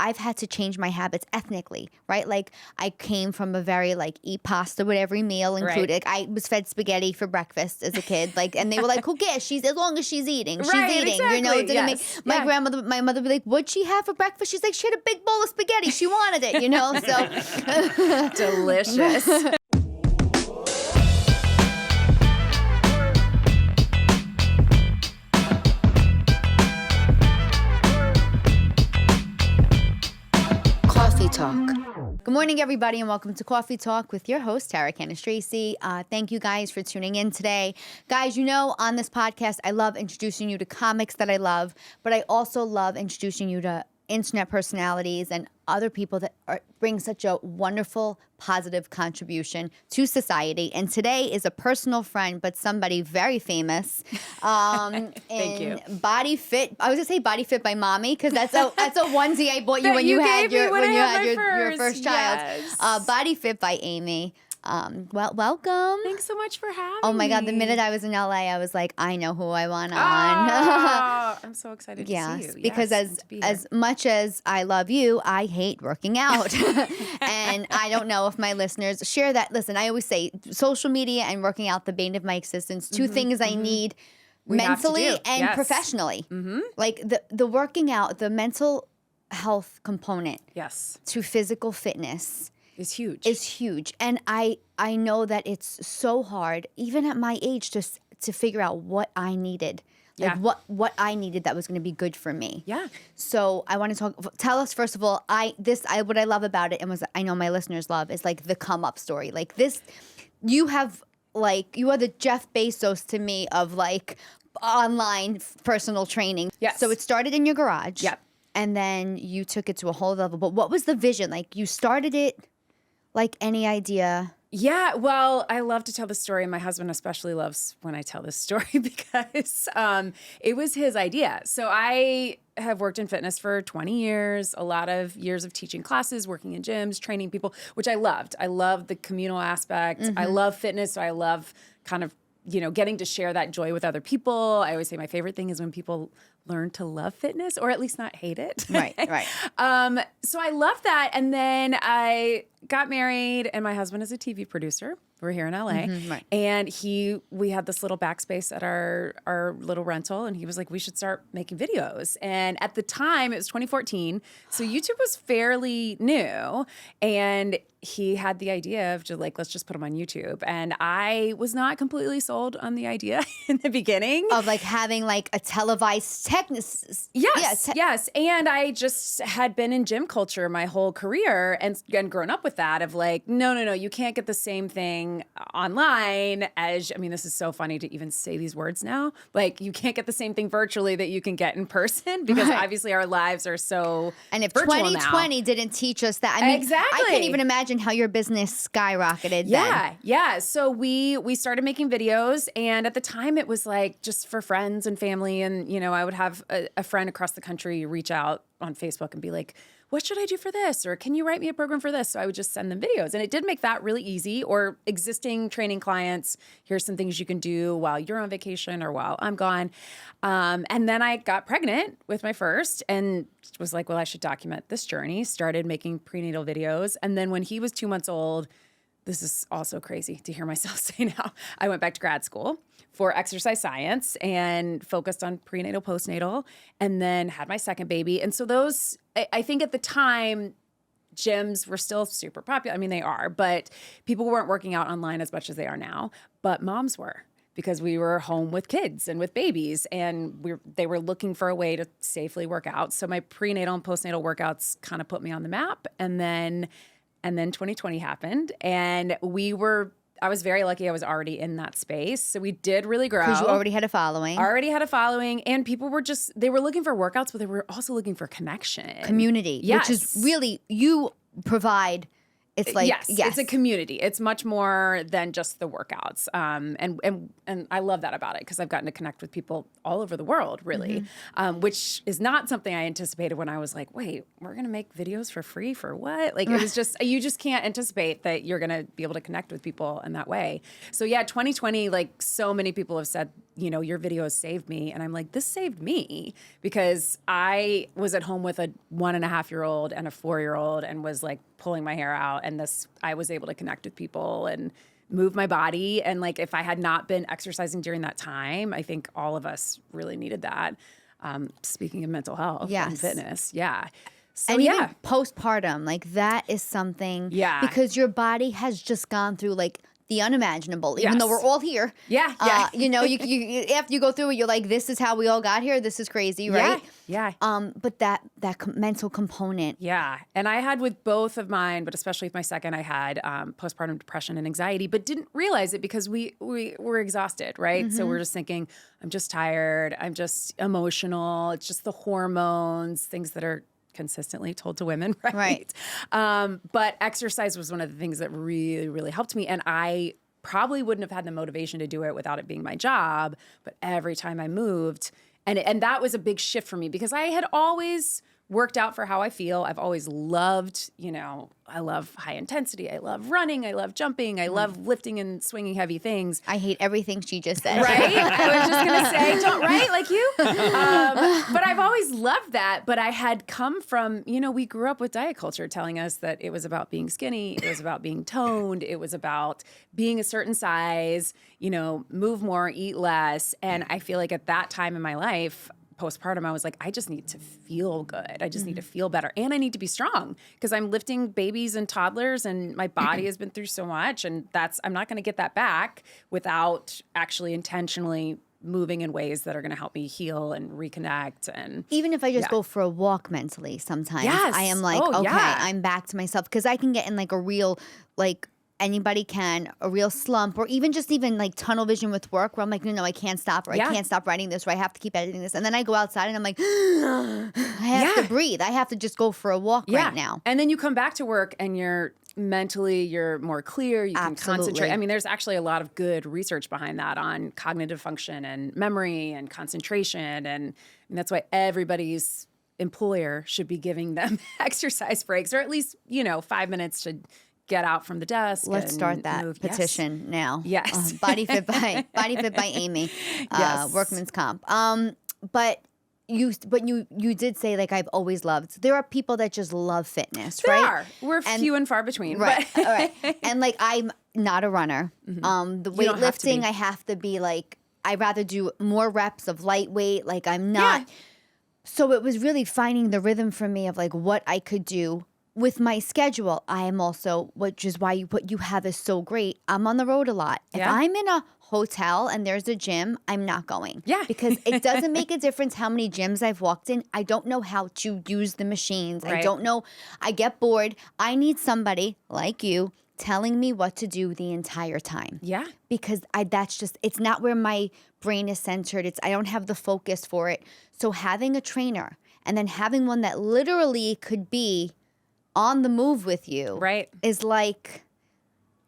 I've had to change my habits ethnically, right? Like I came from a very like eat pasta with every meal included. Like, I was fed spaghetti for breakfast as a kid, like, and they were like, "Who cares? She's as long as she's eating, she's eating." Exactly. You know, it didn't make my grandmother, my mother would be like, "What'd she have for breakfast?" She's like, "She had a big bowl of spaghetti. She wanted it." You know, so delicious. Cawfee Talk. Good morning, everybody, and welcome to Cawfee Talk with your host, Tara Cannistraci. Thank you guys for tuning in today. Guys, you know, on this podcast, I love introducing you to comics that I love, but I also love introducing you to internet personalities and other people that bring such a wonderful, positive contribution to society. And today is a personal friend, but somebody very famous. Thank you. Body Fit. I was gonna say Body Fit by Mommy because that's a onesie I bought you when you had your first child. Yes. Body Fit by Amy. Well, welcome. Thanks so much for having me. Oh my God! The minute I was in LA, I was like, I know who I want on. I'm so excited to see you. Because as much as I love you, I hate working out, and I don't know if my listeners share that. Listen, I always say social media and working out, the bane of my existence. Two things I need mentally and professionally. Like the working out, the mental health component. Yes. To physical fitness. Is huge. And I know that it's so hard, even at my age, to figure out what I needed. Like what I needed that was going to be good for me. Yeah. So I want to tell us, first of all, what I love about it, and I know my listeners love, is like the come up story. Like this, you are the Jeff Bezos to me of like online personal training. Yes. So it started in your garage. Yep. And then you took it to a whole level. But what was the vision? Like you started it. Like any idea? Yeah, well, I love to tell the story. My husband especially loves when I tell this story because it was his idea. So I have worked in fitness for 20 years, a lot of years of teaching classes, working in gyms, training people, which I loved. I love the communal aspect. I love fitness, so I love kind of, getting to share that joy with other people. I always say my favorite thing is when people learn to love fitness, or at least not hate it. Right. So I love that. And then I got married, and my husband is a TV producer. We're here in LA. Right. And we had this little backspace at our little rental, and he was like, we should start making videos. And at the time, it was 2014, so YouTube was fairly new. And he had the idea of just like, let's just put them on YouTube. And I was not completely sold on the idea in the beginning. Of like having like a televised Yes. And I just had been in gym culture my whole career and grown up with that of like, no, you can't get the same thing online as, this is so funny to even say these words now. Like you can't get the same thing virtually that you can get in person because obviously our lives are so And if virtual 2020 now. Didn't teach us that, Exactly. I can't even imagine how your business skyrocketed then. Yeah. So we started making videos, and at the time it was like just for friends and family, and I would have a friend across the country reach out on Facebook and be like, what should I do for this? Or can you write me a program for this? So I would just send them videos. And it did make that really easy. Or existing training clients, here's some things you can do while you're on vacation or while I'm gone. And then I got pregnant with my first and was like, well, I should document this journey. Started making prenatal videos. And then when he was 2 months old, this is also crazy to hear myself say now, I went back to grad school for exercise science and focused on prenatal, postnatal, and then had my second baby. And so those, I think at the time, gyms were still super popular. They are, but people weren't working out online as much as they are now, but moms were. Because we were home with kids and with babies, and they were looking for a way to safely work out. So my prenatal and postnatal workouts kind of put me on the map. And then 2020 happened, and I was very lucky I was already in that space. So we did really grow. Because you already had a following. And people were they were looking for workouts, but they were also looking for connection. Community. Yes. Which is really, you provide. It's like, yes, it's a community. It's much more than just the workouts. And I love that about it because I've gotten to connect with people all over the world, really, which is not something I anticipated when I was like, wait, we're going to make videos for free for what? Like, it was just, you just can't anticipate that you're going to be able to connect with people in that way. So yeah, 2020, like so many people have said your videos saved me. And I'm like, this saved me because I was at home with a 1.5-year-old and a 4-year-old and was like pulling my hair out. And I was able to connect with people and move my body. And like, if I had not been exercising during that time, I think all of us really needed that. Speaking of mental health and fitness. Yeah. So, and even postpartum, like that is something. Yeah. Because your body has just gone through like the unimaginable, even though we're all here. Yeah. You after you go through it, you're like, this is how we all got here. This is crazy, right? Yeah. But that mental component. Yeah. And I had with both of mine, but especially with my second, I had postpartum depression and anxiety, but didn't realize it because we were exhausted, right? So we're just thinking, I'm just tired. I'm just emotional. It's just the hormones, things that are consistently told to women, right? But exercise was one of the things that really, really helped me. And I probably wouldn't have had the motivation to do it without it being my job. But every time I moved, and that was a big shift for me because I had always worked out for how I feel. I've always loved, I love high intensity. I love running. I love jumping. I love lifting and swinging heavy things. I hate everything she just said. Right? I was just going to say, don't, right? Like you. But I've always loved that. But I had come from, we grew up with diet culture telling us that it was about being skinny. It was about being toned. It was about being a certain size, move more, eat less. And I feel like at that time in my life, postpartum, I was like, I just need to feel good. I just need to feel better. And I need to be strong because I'm lifting babies and toddlers and my body has been through so much. And I'm not going to get that back without actually intentionally moving in ways that are going to help me heal and reconnect. And even if I just go for a walk mentally, sometimes I am like, I'm back to myself because I can get in like a real, like, anybody can, a real slump or even like tunnel vision with work where I'm like, no, I can't stop or I can't stop writing this or I have to keep editing this. And then I go outside and I'm like, I have to breathe. I have to just go for a walk right now. And then you come back to work and you're more clear. You can concentrate. I mean, there's actually a lot of good research behind that on cognitive function and memory and concentration. And that's why everybody's employer should be giving them exercise breaks or at least, 5 minutes to get out from the desk. Let's start that petition now. Yes. Body Fit by Amy. Workman's Comp. But you did say like I've always loved. There are people that just love fitness, there right? Are. We're few and far between. Right. But. All right. And like I'm not a runner. The weightlifting I have to be like I rather do more reps of lightweight. Like I'm not. Yeah. So it was really finding the rhythm for me of like what I could do. With my schedule, I am also, which is why what you have is so great. I'm on the road a lot. If I'm in a hotel and there's a gym, I'm not going. Yeah. Because it doesn't make a difference how many gyms I've walked in. I don't know how to use the machines. Right. I don't know. I get bored. I need somebody like you telling me what to do the entire time. Yeah. Because it's not where my brain is centered. I don't have the focus for it. So having a trainer and then having one that literally could be on the move with you is like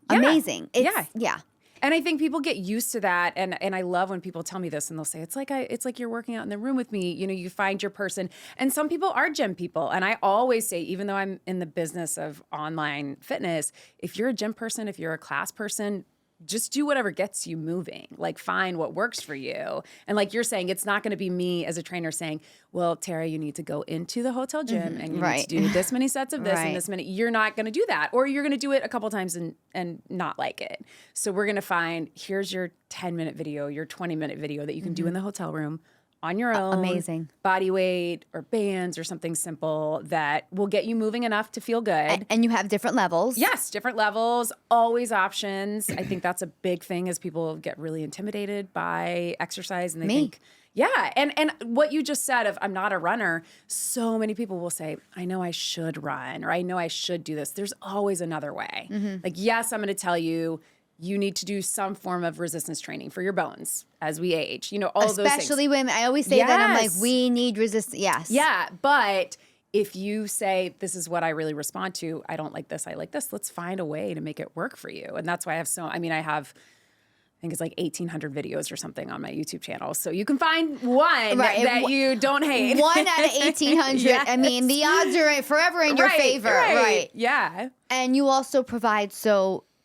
amazing. Yeah. And I think people get used to that. And I love when people tell me this and they'll say, it's like you're working out in the room with me. You find your person. And some people are gym people. And I always say, even though I'm in the business of online fitness, if you're a gym person, if you're a class person, just do whatever gets you moving. Like find what works for you. And like you're saying, it's not going to be me as a trainer saying, well, Tara, you need to go into the hotel gym and you need to do this many sets of this and this many. You're not going to do that. Or you're going to do it a couple times and not like it. So we're going to find, here's your 10-minute video, your 20-minute video that you can do in the hotel room on your own. Amazing. Body weight or bands or something simple that will get you moving enough to feel good. And you have different levels. Yes, different levels, always options. I think that's a big thing as people get really intimidated by exercise and they think, and what you just said of I'm not a runner, so many people will say, I know I should run or I know I should do this. There's always another way. Like, yes, I'm going to tell you, you need to do some form of resistance training for your bones as we age. All of those things. Especially women. I always say that. I'm like, we need resistance. Yes. Yeah. But if you say, this is what I really respond to, I don't like this, I like this, let's find a way to make it work for you. And that's why I think it's like 1,800 videos or something on my YouTube channel. So you can find one that you don't hate. One out of 1,800. Yes. I mean, the odds are forever in your favor. Right. Yeah. And you also provide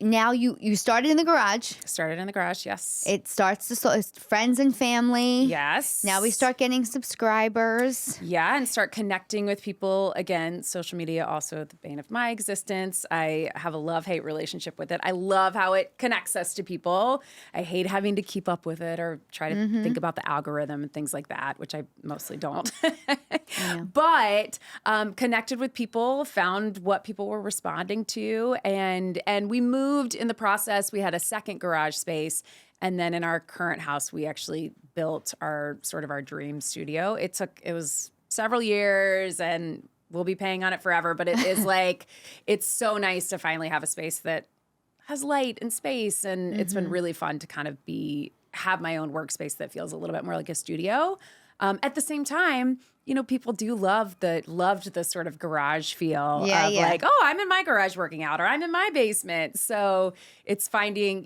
now you started in the garage. Started in the garage, yes. It starts to it's friends and family. Yes. Now we start getting subscribers. Yeah, and start connecting with people. Again, social media also the bane of my existence. I have a love-hate relationship with it. I love how it connects us to people. I hate having to keep up with it or try to think about the algorithm and things like that, which I mostly don't. But connected with people, found what people were responding to, and we moved in the process. We had a second garage space. And then in our current house, we actually built our dream studio. It was several years and we'll be paying on it forever. But it is it's so nice to finally have a space that has light and space. And it's been really fun to kind of have my own workspace that feels a little bit more like a studio. At the same time, people do loved the sort of garage feel of like, oh, I'm in my garage working out or I'm in my basement. So it's finding,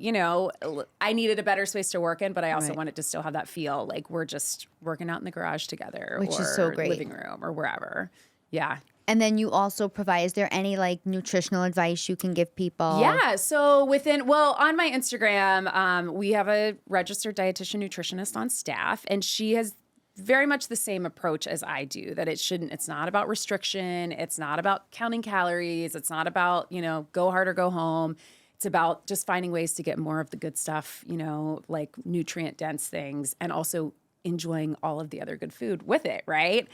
I needed a better space to work in, but I also wanted to still have that feel like we're just working out in the garage together, which is so great. Living room or wherever. Yeah. And then you also provide, is there any nutritional advice you can give people? Yeah. So on my Instagram, we have a registered dietitian nutritionist on staff, and she has very much the same approach as I do, that it's not about restriction. It's not about counting calories. It's not about, go hard or go home. It's about just finding ways to get more of the good stuff, like nutrient dense things, and also enjoying all of the other good food with it, right?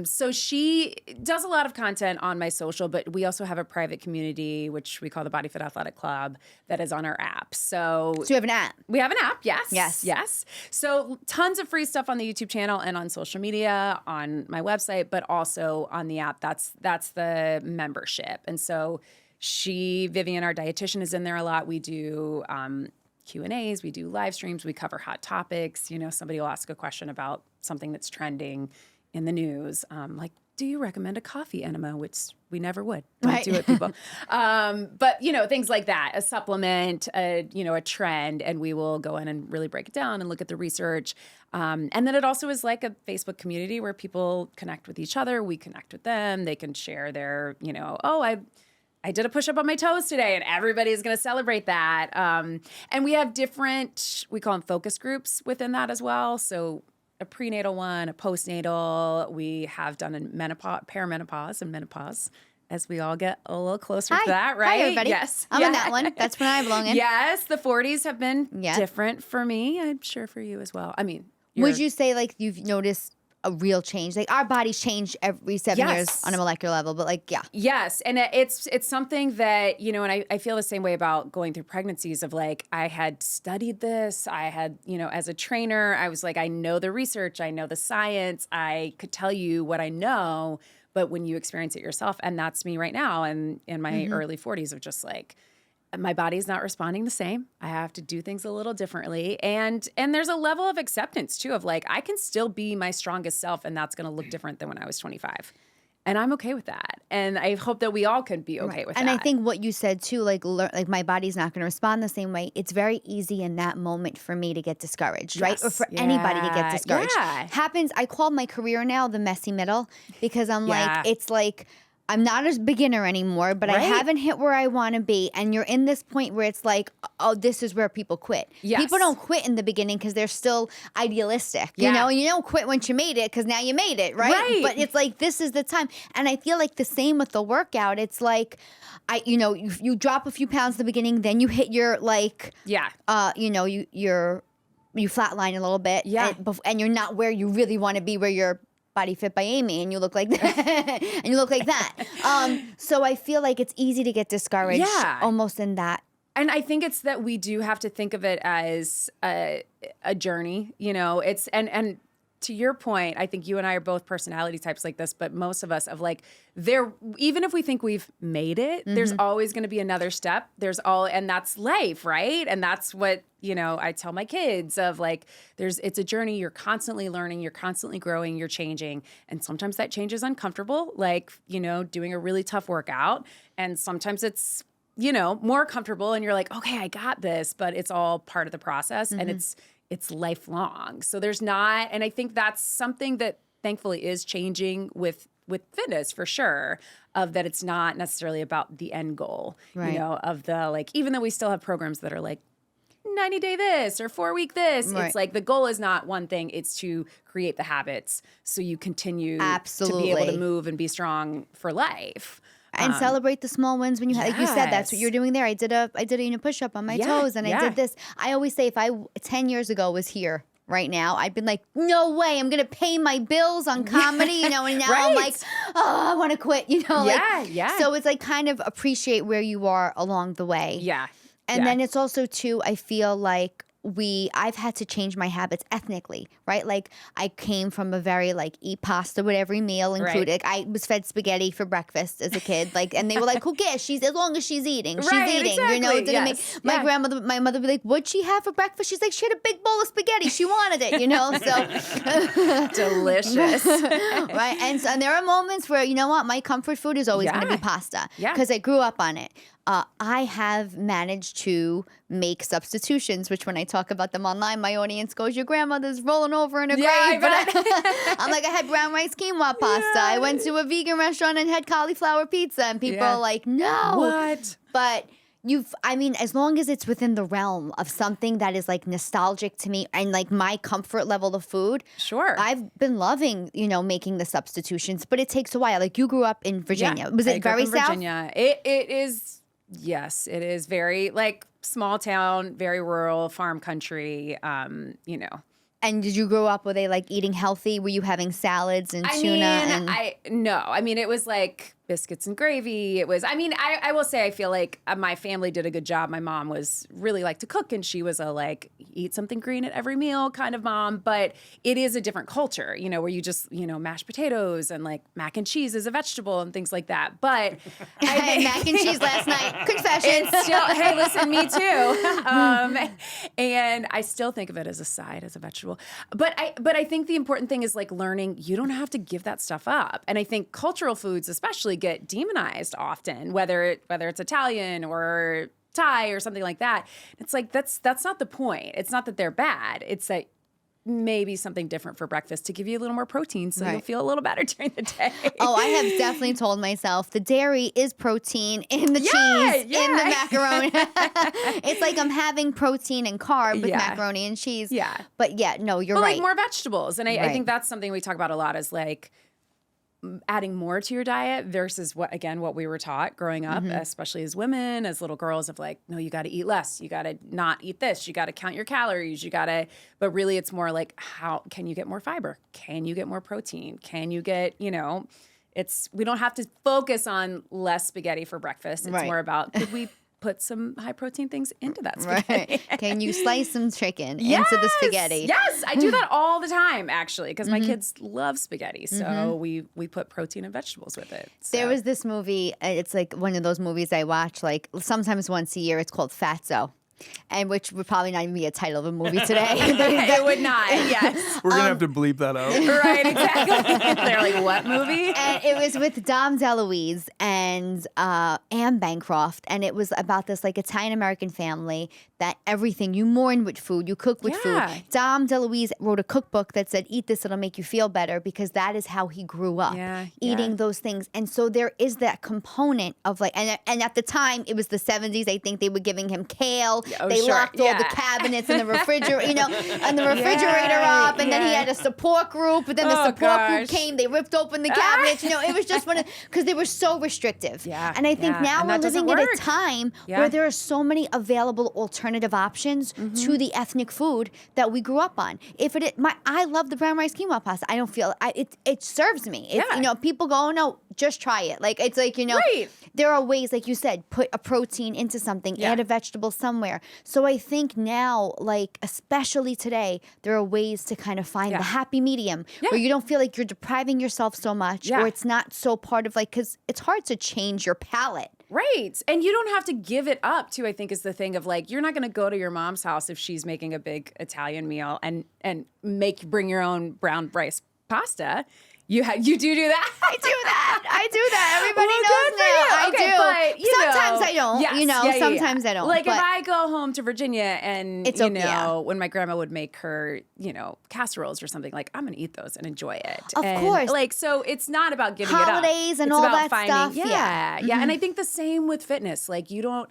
So she does a lot of content on my social, but we also have a private community, which we call the Body Fit Athletic Club, that is on our app. So you have an app? We have an app, yes. Yes. So tons of free stuff on the YouTube channel and on social media, on my website, but also on the app. That's the membership. And so Vivian, our dietitian, is in there a lot. We do Q&As, we do live streams, we cover hot topics. Somebody will ask a question about something that's trending in the news, like, do you recommend a coffee enema? Which we never would. Don't do it, people. But things like that, a supplement, a trend, and we will go in and really break it down and look at the research. And then it also is like a Facebook community where people connect with each other. We connect with them. They can share their, I did a push-up on my toes today, and everybody's going to celebrate that. And we have we call them focus groups within that as well. So a prenatal one, a postnatal. We have done a perimenopause and menopause, as we all get a little closer to that, right? Hi, everybody. Yes. I'm in that one. That's when I belong in. Yes, the 40s have been different for me. I'm sure for you as well. I mean, would you say you've noticed a real change? Our bodies change every 7 years on a molecular level, but Yes. And it's something that, and I feel the same way about going through pregnancies of I had studied this. I had, as a trainer, I was I know the research, I know the science, I could tell you what I know, but when you experience it yourself, and that's me right now, and in my early 40s of just my body's not responding the same. I have to do things a little differently. And there's a level of acceptance too of I can still be my strongest self, and that's going to look different than when I was 25. And I'm okay with that. And I hope that we all can be okay with that. And I think what you said too, my body's not going to respond the same way. It's very easy in that moment for me to get discouraged, right? Or for anybody to get discouraged. Happens. I call my career now the messy middle, because I'm I'm not a beginner anymore, but I haven't hit where I want to be. And you're in this point where it's oh, this is where people quit. Yes. People don't quit in the beginning because they're still idealistic, you know? And you don't quit once you made it because now you made it, right? But it's this is the time. And I feel the same with the workout. It's you drop a few pounds at the beginning, then you hit your you flatline a little bit. Yeah. And you're not where you really want to be, where you're Body Fit by Amy, and you look like that, and you look like that. So I feel it's easy to get discouraged, almost in that. And I think it's that we do have to think of it as a journey. It's and to your point, I think you and I are both personality types like this, but most of us even if we think we've made it, there's always going to be another step. And that's life, right? And that's what, I tell my kids of it's a journey. You're constantly learning, you're constantly growing, you're changing. And sometimes that change is uncomfortable, doing a really tough workout. And sometimes it's, more comfortable and you're okay, I got this, but it's all part of the process. And it's lifelong. So there's not, and I think that's something that thankfully is changing with fitness for sure, of that it's not necessarily about the end goal, Right. of the like, even though we still have programs that are like 90-day this or 4-week this, Right. it's like the goal is not one thing, it's to create the habits so you continue to be able Absolutely. to move and be strong for life. And celebrate the small wins when you like you said, that's what Yes. you're doing there. I did a push-up on my toes, and I did this. I always say if I 10 years ago was here right now, I'd been like, no way, I'm gonna pay my bills on comedy, and now I'm Right. like, oh, I want to quit, Yeah. So it's like kind of appreciate where you are along the way. Yeah. And then it's also too, I feel like I've had to change my habits ethnically, right? Like I came from a very like eat pasta with every meal included. I was fed spaghetti for breakfast as a kid, like, and they were like, "Who cares? She's as long as she's eating, she's Right, eating." exactly. You know, it didn't Yes. make my mother would be like, "What'd she have for breakfast?" She's like, "She had a big bowl of spaghetti. She wanted it." You know, so Delicious. right. And there are moments where you know what, my comfort food is always going to Yeah. be pasta Yeah. because I grew up on it. I have managed to make substitutions, which when I talk about them online, my audience goes, "Your grandmother's rolling over in her Yeah, I grave." But I'm like, I had brown rice quinoa pasta. Yeah. I went to a vegan restaurant and had cauliflower pizza, and people Yeah. are like, "No." What? But I mean, as long as it's within the realm of something that is like nostalgic to me and like my comfort level of food, Sure. I've been loving, making the substitutions, but it takes a while. Like you grew up in Virginia. Yeah, Was I it grew up very in south? Virginia. It is, yes, it is very like small town, very rural, farm country, And did you grow up, were they like eating healthy? Were you having salads and tuna? I mean, it was like biscuits and gravy. It was, I will say, I feel like my family did a good job. My mom was really like to cook, and she was a like, eat something green at every meal kind of mom. But it is a different culture, where you just, mashed potatoes and like mac and cheese is a vegetable and things like that. But I had mac and cheese last night. Confession. it's still, hey, listen, me too. And I still think of it as a side, as a vegetable. But I think the important thing is like learning you don't have to give that stuff up. And I think cultural foods especially get demonized often, whether it's Italian or Thai or something like that. It's like that's not the point. It's not that they're bad. It's that maybe something different for breakfast to give you a little more protein so you'll feel a little better during the day. Oh, I have definitely told myself the dairy is protein in the cheese, in the macaroni. It's like I'm having protein and carb with macaroni and cheese. Yeah. But no, you're right. Like more vegetables. And I think that's something we talk about a lot is like adding more to your diet versus what we were taught growing up, especially as women, as little girls, of like, no, you got to eat less. You got to not eat this. You got to count your calories. But really it's more like, how can you get more fiber? Can you get more protein? Can you get, we don't have to focus on less spaghetti for breakfast. It's more about, could we put some high protein things into that spaghetti? Right. Can you slice some chicken into the spaghetti? Yes, I do that all the time actually because my kids love spaghetti. So we put protein and vegetables with it. So. There was this movie, it's like one of those movies I watch like sometimes once a year. It's called Fatso. And which would probably not even be a title of a movie today. It would not, yes. We're going to have to bleep that out. Right, exactly. They're like, what movie? And it was with Dom DeLuise and Anne Bancroft. And it was about this like Italian-American family that everything, you mourn with food, you cook with food. Dom DeLuise wrote a cookbook that said, eat this, it'll make you feel better, because that is how he grew up, eating those things. And so there is that component of like, and at the time, it was the 70s, I think they were giving him kale. They locked all the cabinets and the refrigerator, and the refrigerator up, and then he had a support group, but then the support group came, they ripped open the cabinets, it was just because they were so restrictive. And I think now we're living in a time where there are so many available alternative options to the ethnic food that we grew up on. I love the brown rice quinoa pasta. I don't feel, it serves me. People go, oh no, just try it. Like, it's like, there are ways, like you said, put a protein into something, add a vegetable somewhere. So I think now, like, especially today, there are ways to kind of find the happy medium where you don't feel like you're depriving yourself so much, or it's not so part of like, because it's hard to change your palate. Right. And you don't have to give it up too, I think is the thing of like, you're not going to go to your mom's house if she's making a big Italian meal and bring your own brown rice pasta. You do that? I do that. Everybody knows now. I do. But, Sometimes I don't. Yes. Sometimes I don't. Like but if I go home to Virginia and, It's when my grandma would make her, casseroles or something, like I'm going to eat those and enjoy it. Of course. Like, so it's not about giving holidays it up. and It's all about that finding, stuff. Yeah. And I think the same with fitness. Like you don't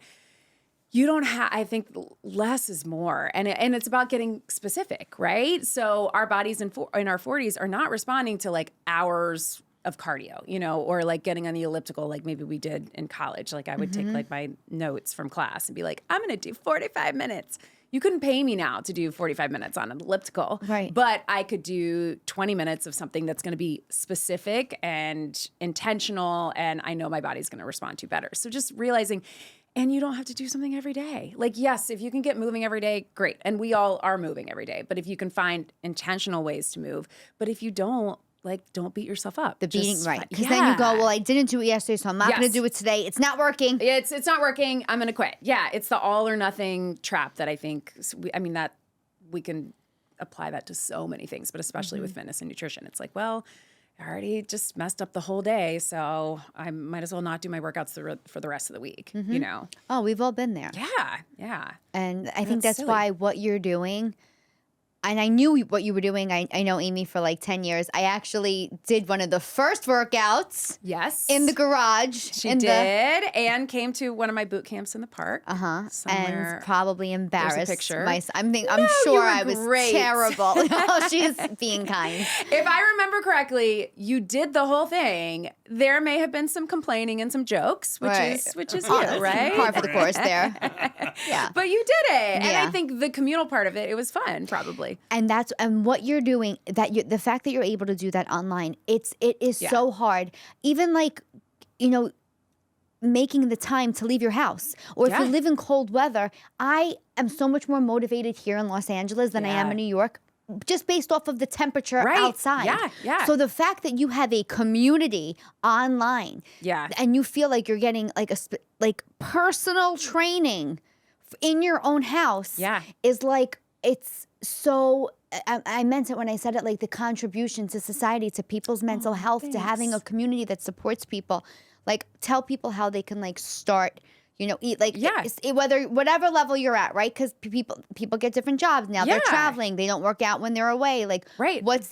have, I think less is more. And it's about getting specific, right? So our bodies in our 40s are not responding to like hours of cardio, or like getting on the elliptical like maybe we did in college. Like I would take like my notes from class and be like, I'm going to do 45 minutes. You couldn't pay me now to do 45 minutes on an elliptical. Right. But I could do 20 minutes of something that's going to be specific and intentional, and I know my body's going to respond to better. So just realizing, and you don't have to do something every day. Like, yes, if you can get moving every day, great. And we all are moving every day. But if you can find intentional ways to move, but if you don't, like, don't beat yourself up. The beating, right. Because then you go, well, I didn't do it yesterday, so I'm not going to do it today. It's not working. It's not working. I'm going to quit. Yeah, it's the all or nothing trap that I think, that we can apply that to so many things, but especially with fitness and nutrition. It's like, well, I already just messed up the whole day, so I might as well not do my workouts for the rest of the week, Oh, we've all been there. Yeah. And I think that's silly. why what you're doing, and I knew what you were doing. I know Amy for like 10 years. I actually did one of the first workouts. Yes. In the garage. She did, and came to one of my boot camps in the park. And probably embarrassed. There's a picture. I'm No, sure you were I was great. terrible. No, she's being kind. If I remember correctly, you did the whole thing. There may have been some complaining and some jokes, which is you, right? Par for the course there. Yeah. But you did it. And Yeah. I think the communal part of it was fun, probably. And what you're doing, the fact that you're able to do that online, it is so hard. Even like, making the time to leave your house, or if you live in cold weather. I am so much more motivated here in Los Angeles than I am in New York, just based off of the temperature outside. Yeah. So the fact that you have a community online, and you feel like you're getting like personal training in your own house, is like, it's so. I meant it when I said it, like the contribution to society, to people's mental health, to having a community that supports people. Like, tell people how they can like start, eat like whatever level you're at, right? Because people get different jobs now. They're traveling. They don't work out when they're away. Like,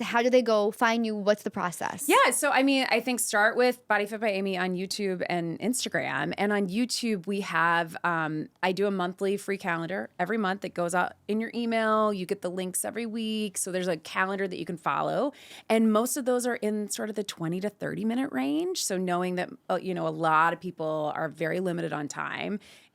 how do they go find you? What's the process? Yeah. So, I think start with Body Fit by Amy on YouTube and Instagram. And on YouTube, we have, I do a monthly free calendar every month that goes out in your email. You get the links every week. So there's a calendar that you can follow. And most of those are in sort of the 20 to 30 minute range. So knowing that, a lot of people are very limited on time.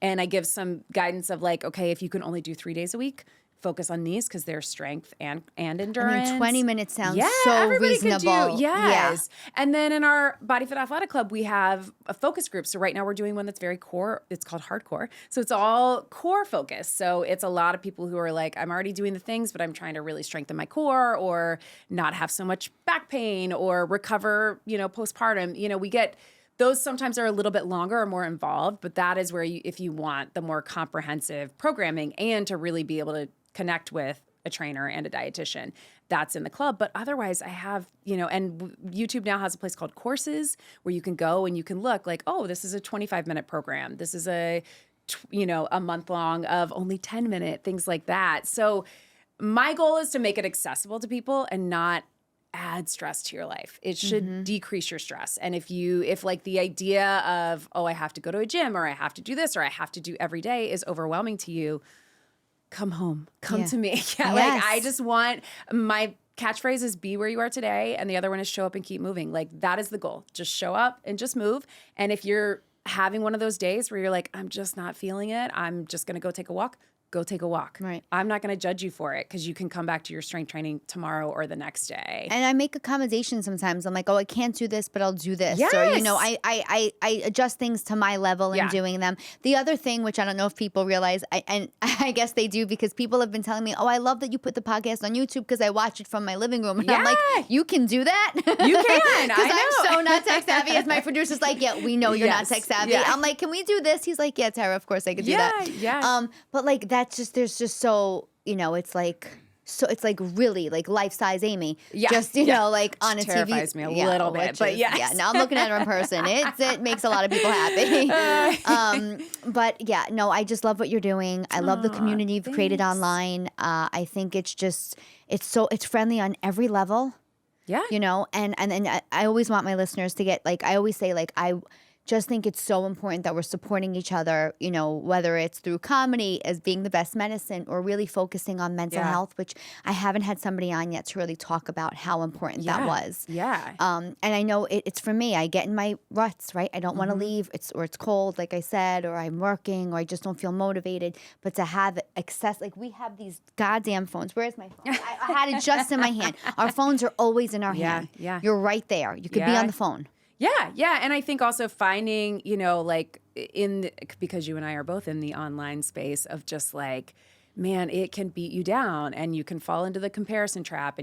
And I give some guidance of like, okay, if you can only do 3 days a week, focus on these because they're strength and endurance. 20 minutes sounds so reasonable. Yes. And then in our Body Fit Athletic Club, we have a focus group. So right now we're doing one that's very core. It's called hardcore. So it's all core focused. So it's a lot of people who are like, I'm already doing the things, but I'm trying to really strengthen my core or not have so much back pain or recover, postpartum. We get... Those sometimes are a little bit longer or more involved, but that is where if you want the more comprehensive programming and to really be able to connect with a trainer and a dietitian, that's in the club. But otherwise I have, and YouTube now has a place called Courses where you can go and you can look like, oh, this is a 25-minute program. This is a month long of only 10-minute, things like that. So my goal is to make it accessible to people and not add stress to your life. It should decrease your stress. And if like the idea of, oh, I have to go to a gym or I have to do this or I have to do every day is overwhelming to you, come home, come to me. Like I just want my catchphrase is be where you are today. And the other one is show up and keep moving. Like that is the goal. Just show up and just move. And if you're having one of those days where you're like, I'm just not feeling it, I'm just going to go take a walk. Go take a walk. Right. I'm not going to judge you for it because you can come back to your strength training tomorrow or the next day. And I make accommodations sometimes. I'm like, oh, I can't do this, but I'll do this. Yes. Or, I adjust things to my level in doing them. The other thing, which I don't know if people realize, and I guess they do because people have been telling me, oh, I love that you put the podcast on YouTube because I watch it from my living room. And I'm like, you can do that? You can. Because I'm so not tech savvy. As my producer's like, yeah, we know you're not tech savvy. Yeah. I'm like, can we do this? He's like, yeah, Tara, of course I could do that. Yeah. But like, there's just so, it's like, so it's like really like life-size Amy. Yeah, Just, you know, like on a TV. Terrifies me a little bit, but yes. Yeah, now I'm looking at her in person. It makes a lot of people happy. But yeah, no, I just love what you're doing. I love the community you've created online. I think it's friendly on every level. Yeah. You know, and I always want my listeners to get, like, I always say, like, I just think it's so important that we're supporting each other, you know, whether it's through comedy as being the best medicine or really focusing on mental health, which I haven't had somebody on yet to really talk about how important that was. Yeah. And I know it's for me. I get in my ruts, right? I don't want to leave. It's cold, like I said, or I'm working, or I just don't feel motivated. But to have access, like we have these goddamn phones. Where's my phone? I had it just in my hand. Our phones are always in our hand. Yeah. You're right there. You could be on the phone. Yeah. And I think also finding, you know, like because you and I are both in the online space of just like, man, it can beat you down and you can fall into the comparison trap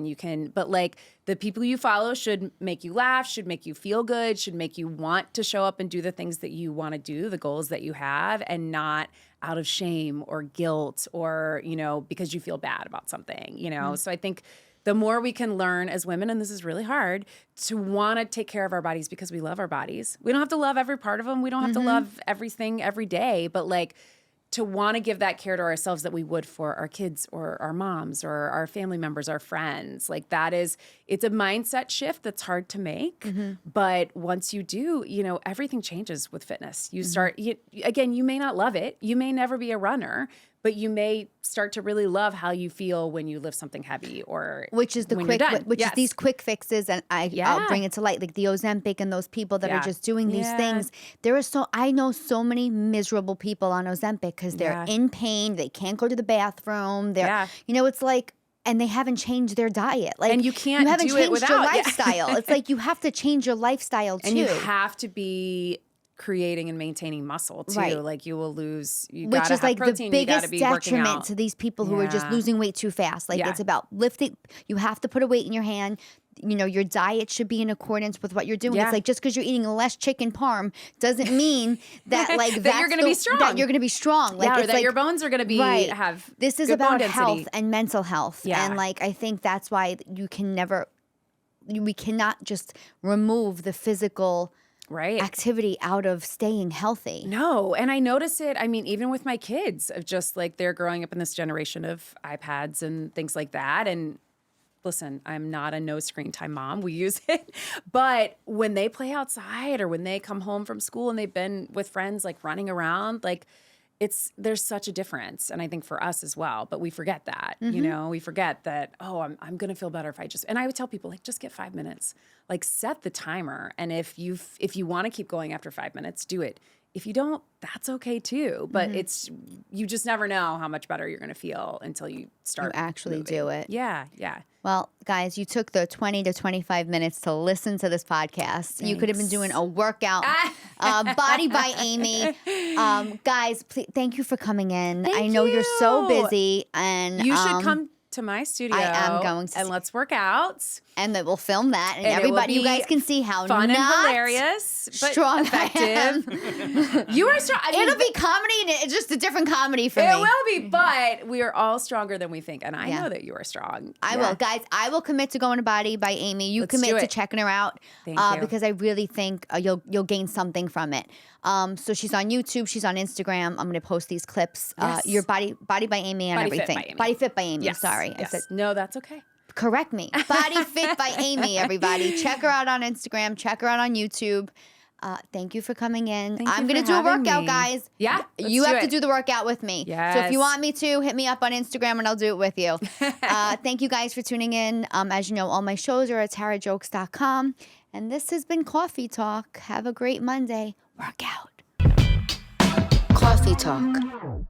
but like the people you follow should make you laugh, should make you feel good, should make you want to show up and do the things that you want to do, the goals that you have, and not out of shame or guilt or, you know, because you feel bad about something, you know? So I think the more we can learn as women, and this is really hard, to want to take care of our bodies because we love our bodies. We don't have to love every part of them. We don't have to love everything every day, but like to want to give that care to ourselves that we would for our kids or our moms or our family members, our friends. Like it's a mindset shift that's hard to make. But once you do, you know, everything changes with fitness. You start, again, you may not love it. You may never be a runner, but you may start to really love how you feel when you lift something heavy or which is is these quick fixes, and I'll bring it to light, like the Ozempic and those people that are just doing these things. I know so many miserable people on Ozempic because they're in pain, they can't go to the bathroom, you know, it's like, and they haven't changed their diet. Like, and you haven't changed your lifestyle. It's like you have to change your lifestyle too. And you have to be creating and maintaining muscle too. Right. Like you will lose, which is like protein, the biggest detriment to these people who are just losing weight too fast. Like it's about lifting. You have to put a weight in your hand. You know, your diet should be in accordance with what you're doing. It's like just because you're eating less chicken parm doesn't mean that like that you're going to be strong. That you're going to be strong. Like, or it's that your bones are going to be have. This is good about bone density. health and mental health. And like I think that's why we cannot just remove the physical activity out of staying healthy. No. And I notice it, I mean, even with my kids, of just like they're growing up in this generation of iPads and things like that. And listen, I'm not a no screen time mom. We use it. But when they play outside or when they come home from school and they've been with friends like running around, like there's such a difference. And I think for us as well, but we forget that, you know, we forget that, I'm going to feel better if and I would tell people like, just get 5 minutes, like set the timer. And if you want to keep going after 5 minutes, do it. If you don't, that's okay too. But you just never know how much better you're going to feel until you start actually moving. do it. Yeah. Well, guys, you took the 20 to 25 minutes to listen to this podcast. Thanks. You could have been doing a workout. Body by Amy. Guys, please, thank you for coming in. I know you're so busy. And you should come to my studio. I am going to. And let's work out. And then we'll film that. And everybody, you guys can see how fun and hilarious, but strong effective. You are strong. It'll be comedy, and it's just a different comedy for me. It will be, but we are all stronger than we think. And I know that you are strong. I will. Guys, I will commit to going to Body by Amy. You commit to checking her out. Thank you. Because I really think you'll gain something from it. So she's on YouTube. She's on Instagram. I'm going to post these clips. Your Body by Amy and everything. Body Fit by Amy. Yes. Sorry. Yes. I said, no, that's okay. Correct me. Body Fit by Amy, everybody. Check her out on Instagram. Check her out on YouTube. Thank you for coming in. I'm going to do a workout, guys. Yeah. You have to do the workout with me. Yes. So if you want me to, hit me up on Instagram and I'll do it with you. Thank you guys for tuning in. As you know, all my shows are at tarajokes.com. And this has been Cawfee Talk. Have a great Monday. Work out. Cawfee Talk.